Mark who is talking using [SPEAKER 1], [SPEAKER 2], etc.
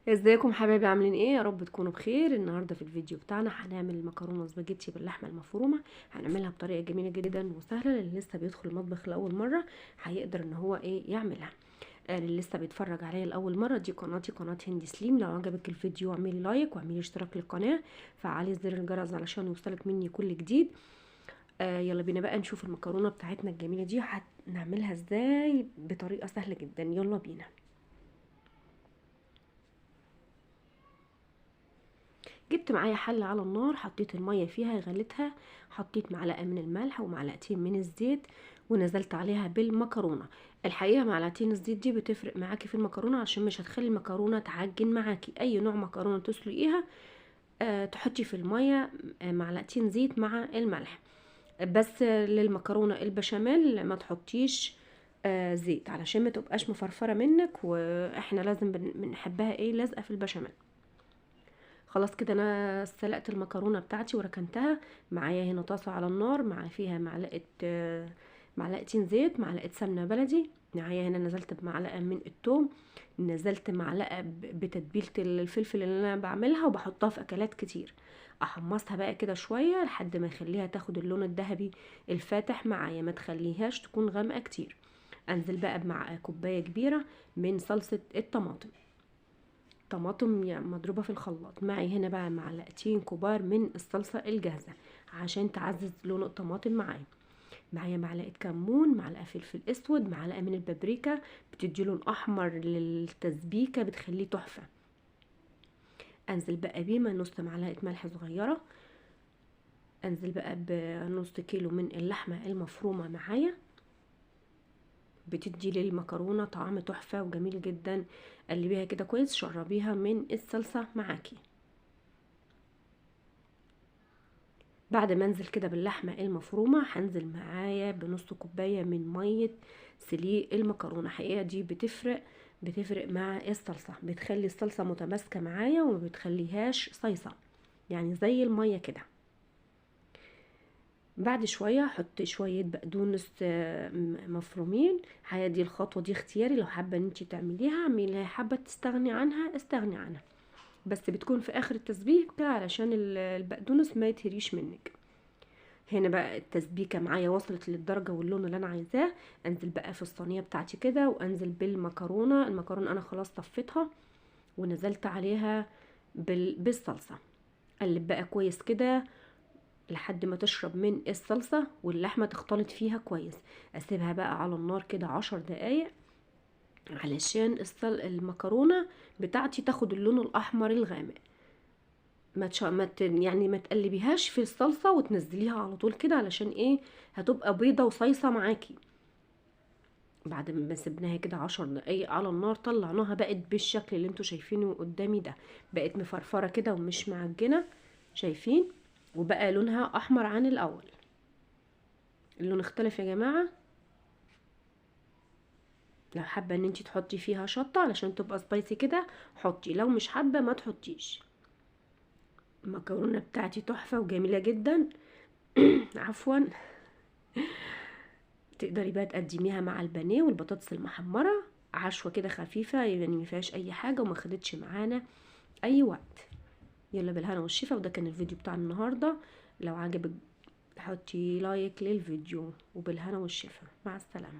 [SPEAKER 1] ازيكم حبايبي، عاملين ايه؟ يا رب تكونوا بخير. النهارده في الفيديو بتاعنا هنعمل مكرونه سباجيتي باللحمه المفرومه. هنعملها بطريقه جميله جدا وسهله، للي لسه بيدخل المطبخ لاول مره هيقدر ان هو يعملها. اللي لسه بيتفرج عليا لاول مره، دي قناتي، قناه هندي سليم. لو عجبك الفيديو اعملي لايك واعملي اشتراك للقناه، فعلي زر الجرس علشان يوصلك مني كل جديد. يلا بينا بقى نشوف المكرونه بتاعتنا الجميله دي هنعملها ازاي بطريقه سهله جدا. يلا بينا. جبت معايا حله على النار، حطيت الميه فيها، غليتها، حطيت معلقه من الملح ومعلقتين من الزيت ونزلت عليها بالمكرونه. الحقيقه معلقتين الزيت دي بتفرق معاكي في المكرونه، عشان مش هتخلي المكرونه تعجن معاكي. اي نوع مكرونه تسلقيها تحطي في الميه معلقتين زيت مع الملح. بس للمكرونه البشاميل ما تحطيش زيت، علشان ما تبقاش مفرفره منك، واحنا لازم بنحبها لازقه في البشاميل. خلاص كده انا سلقت المكرونه بتاعتي وركنتها. معايا هنا طاسه على النار، مع فيها معلقتين زيت، معلقه سمنه بلدي. معايا هنا نزلت بمعلقه من الثوم، نزلت معلقه بتتبيله الفلفل اللي انا بعملها وبحطها في اكلات كتير. احمصها بقى كده شويه لحد ما اخليها تاخد اللون الذهبي الفاتح معايا، ما تخليهاش تكون غامقه كتير. انزل بقى بمع كوبايه كبيره من صلصه الطماطم، طماطم يعني مضروبة في الخلاط. معي هنا بقى معلقتين كبار من الصلصة الجاهزة عشان تعزز لون الطماطم معايا. معايا معلقة كمون، معلقة فلفل اسود، معلقة من البابريكا، بتدي لون احمر للتسبيكة، بتخليه تحفة. انزل بقى بيه من نص معلقة ملح صغيرة. انزل بقى بنص كيلو من اللحمة المفرومة معايا، بتدي للمكرونة طعم تحفة وجميل جدا. قلبيها كده كويس، شربيها من الصلصة معاكي. بعد ما انزل كده باللحمه المفرومه، هنزل معايا بنص كوبايه من ميه سليق المكرونه. حقيقه دي بتفرق مع الصلصه، بتخلي الصلصه متماسكه معايا وما بتخليهاش صيصه، يعني زي الميه كده. بعد شويه احط شويه بقدونس مفرومين. دي الخطوه دي اختياري، لو حابه ان انت تعمليها اعمليها، حابه تستغني عنها استغني عنها، بس بتكون في اخر التسبيكه علشان البقدونس ما يتهريش منك. هنا بقى التسبيكه معايا وصلت للدرجه واللون اللي انا عايزاه. انزل بقى في الصينيه بتاعتي كده وانزل بالمكرونه. المكرونه انا خلاص طفيتها ونزلت عليها بالصلصه. قلب بقى كويس كده لحد ما تشرب من الصلصه واللحمه تختلط فيها كويس. اسيبها بقى على النار كده 10 دقايق علشان المكرونه بتاعتي تاخد اللون الاحمر الغامق. يعني ما تقلبيهاش في الصلصه وتنزليها على طول كده، علشان هتبقى بيضه وصيصه معاكي. بعد ما سبناها كده 10 دقايق على النار، طلعناها بقت بالشكل اللي انتوا شايفينه قدامي ده. بقت مفرفره كده ومش معجنه، شايفين؟ وبقى لونها احمر عن الاول. اللون اختلف يا جماعه. لو حابه ان انتي تحطي فيها شطه علشان تبقى سبايسي كده حطي، لو مش حابه ما تحطيش. المكرونه بتاعتي تحفه وجميله جدا. عفوا. تقدري بقى تقدميها مع البانيه والبطاطس المحمره، عشوه كده خفيفه، يعني ما فيهاش اي حاجه وما خدتش معانا اي وقت. يلا بالهنا والشفا. وده كان الفيديو بتاع النهارده. لو عجبك حطي لايك للفيديو، وبالهنا والشفا. مع السلامه.